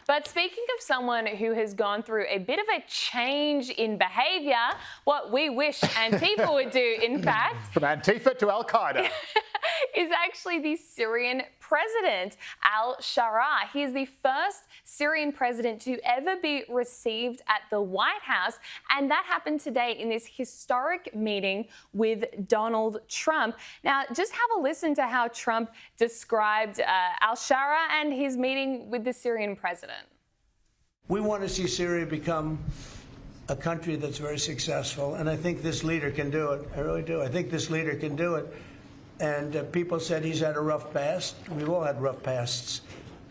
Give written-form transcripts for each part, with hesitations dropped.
But speaking of someone who has gone through a bit of a change in behaviour, what we wish Antifa would do, in fact... From Antifa to al-Qaeda. is actually the Syrian president, al-Shara. He is the first Syrian president to ever be received at the White House, and that happened today in this historic meeting with Donald Trump. Now, just have a listen to how Trump described al-Shara and his meeting with the Syrian president. We want to see Syria become a country that's very successful, and I think this leader can do it. I really do. I think this leader can do it. And people said he's had a rough past. We've all had rough pasts,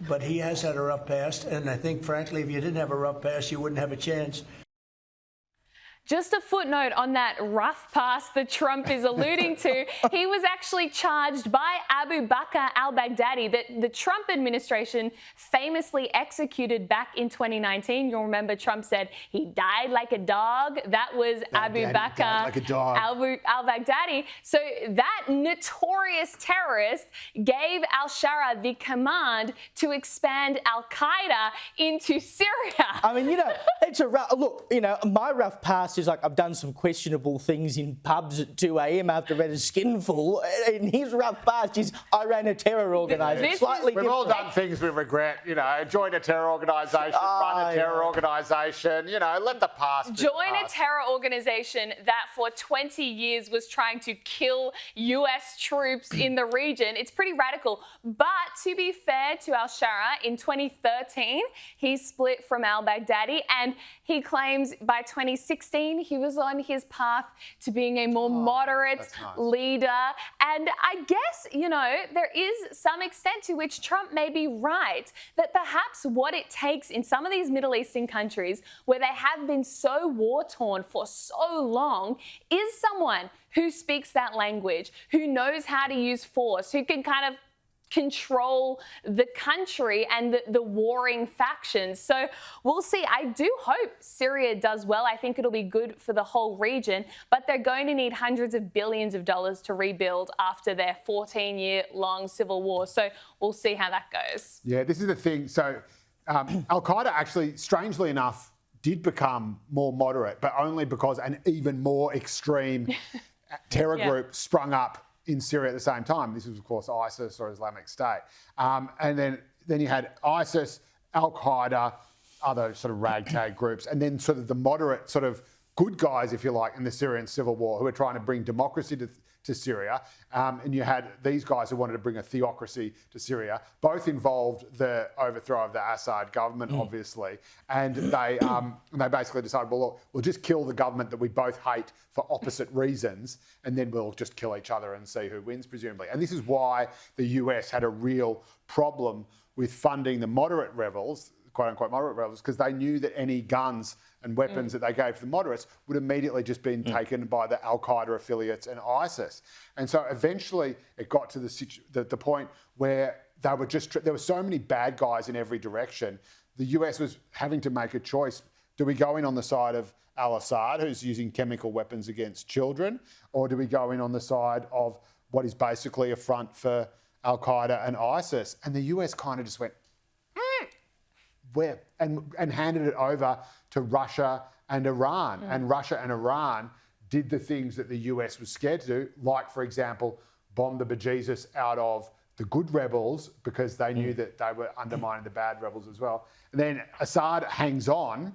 but he has had a rough past. And I think, frankly, if you didn't have a rough past, you wouldn't have a chance. Just a footnote on that rough past that Trump is alluding to. He was actually charged by Abu Bakr al-Baghdadi that the Trump administration famously executed back in 2019. You'll remember Trump said he died like a dog. That was Abu Bakr al-Baghdadi. So that notorious terrorist gave al-Shara the command to expand al-Qaeda into Syria. I mean, it's a rough... Look, my rough past is like I've done some questionable things in pubs at 2 a.m. after I've had a skinful. And his rough past is I ran a terror organisation. We've all done things we regret, join a terror organisation, run a terror organisation, let the past be Join a terror organisation that for 20 years was trying to kill US troops in the region. It's pretty radical. But to be fair to al-Shara, in 2013, he split from al-Baghdadi, and he claims by 2016, he was on his path to being a more moderate leader. And I guess, there is some extent to which Trump may be right that perhaps what it takes in some of these Middle Eastern countries where they have been so war-torn for so long is someone who speaks that language, who knows how to use force, who can kind of control the country and the warring factions. So we'll see. I do hope Syria does well. I think it'll be good for the whole region, but they're going to need hundreds of billions of dollars to rebuild after their 14-year-long civil war. So we'll see how that goes. Yeah, this is the thing. So al-Qaeda actually, strangely enough, did become more moderate, but only because an even more extreme terror group sprung up in Syria at the same time. This was, of course, ISIS or Islamic State. And then you had ISIS, al-Qaeda, other sort of ragtag groups, and then sort of the moderate sort of good guys, if you like, in the Syrian civil war who were trying to bring democracy to Syria. And you had these guys who wanted to bring a theocracy to Syria. Both involved the overthrow of the Assad government, obviously. And they basically decided, well, look, we'll just kill the government that we both hate for opposite reasons, and then we'll just kill each other and see who wins, presumably. And this is why the US had a real problem with funding the moderate rebels, quote-unquote moderate rebels, because they knew that any guns and weapons that they gave to the moderates would immediately just been taken by the al-Qaeda affiliates and ISIS. And so eventually it got to the point where there were so many bad guys in every direction. The US was having to make a choice. Do we go in on the side of al-Assad, who's using chemical weapons against children, or do we go in on the side of what is basically a front for al-Qaeda and ISIS? And the US kind of just went, and handed it over to Russia and Iran. And Russia and Iran did the things that the US was scared to do, like, for example, bomb the bejesus out of the good rebels because they knew that they were undermining the bad rebels as well. And then Assad hangs on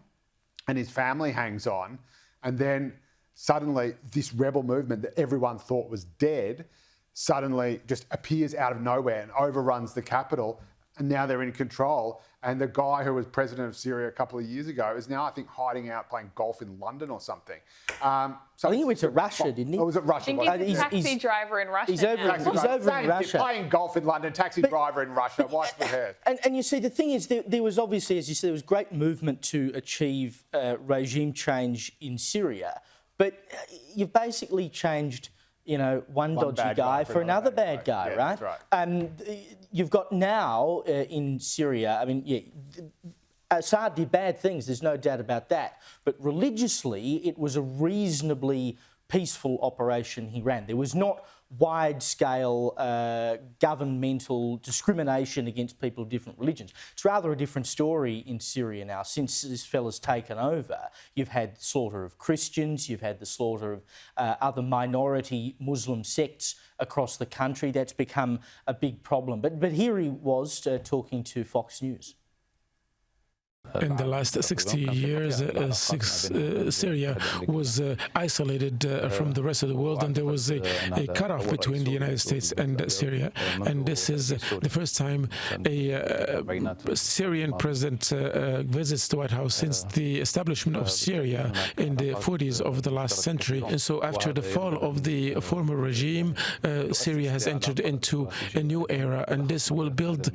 and his family hangs on. And then suddenly this rebel movement that everyone thought was dead suddenly just appears out of nowhere and overruns the capital. And now they're in control. And the guy who was president of Syria a couple of years ago is now, I think, hiding out playing golf in London or something. So I think he went to Russia, didn't he? Oh, was it Russia? I think he's a taxi driver in Russia. He's over in Russia. Playing golf in London, taxi driver in Russia. Watch the hair. And you see, the thing is, there was obviously, as you said, there was great movement to achieve regime change in Syria. But you've basically changed, one dodgy guy for another bad guy, right? That's right. You've got now in Syria, Assad did bad things, there's no doubt about that. But religiously, it was a reasonably peaceful operation he ran. There was not wide-scale governmental discrimination against people of different religions. It's rather a different story in Syria now. Since this fella's taken over, you've had slaughter of Christians, you've had the slaughter of other minority Muslim sects across the country. That's become a big problem. But here he was talking to Fox News. In the last 60 years, Syria was isolated from the rest of the world, and there was a cutoff between the United States and Syria. And this is the first time a Syrian president visits the White House since the establishment of Syria in the 40s of the last century. And so after the fall of the former regime, Syria has entered into a new era, and this will build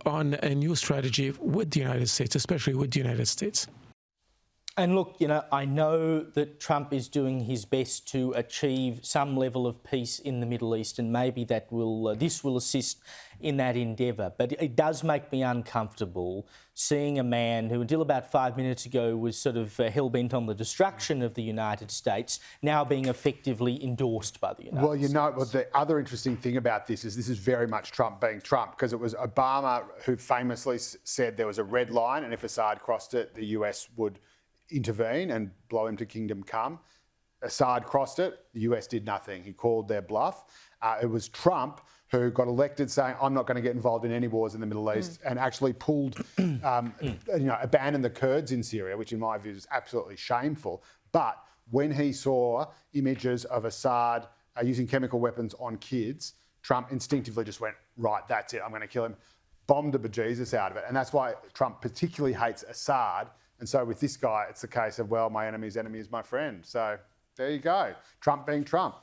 on a new strategy with the United States, especially with the United States. And look, you know, I know that Trump is doing his best to achieve some level of peace in the Middle East, and maybe that will this will assist in that endeavour. But it does make me uncomfortable seeing a man who, until about 5 minutes ago, was sort of hell-bent on the destruction of the United States, now being effectively endorsed by the United States. Well, you know, the other interesting thing about this is very much Trump being Trump, because it was Obama who famously said there was a red line, and if Assad crossed it, the US would intervene and blow him to kingdom come. Assad crossed it, the US did nothing. He called their bluff. It was Trump who got elected saying, I'm not going to get involved in any wars in the Middle East, and actually pulled, abandoned the Kurds in Syria, which in my view is absolutely shameful. But when he saw images of Assad using chemical weapons on kids, Trump instinctively just went, right, that's it, I'm going to kill him. Bombed the bejesus out of it. And that's why Trump particularly hates Assad. And so with this guy, it's the case of, well, my enemy's enemy is my friend. So there you go. Trump being Trump.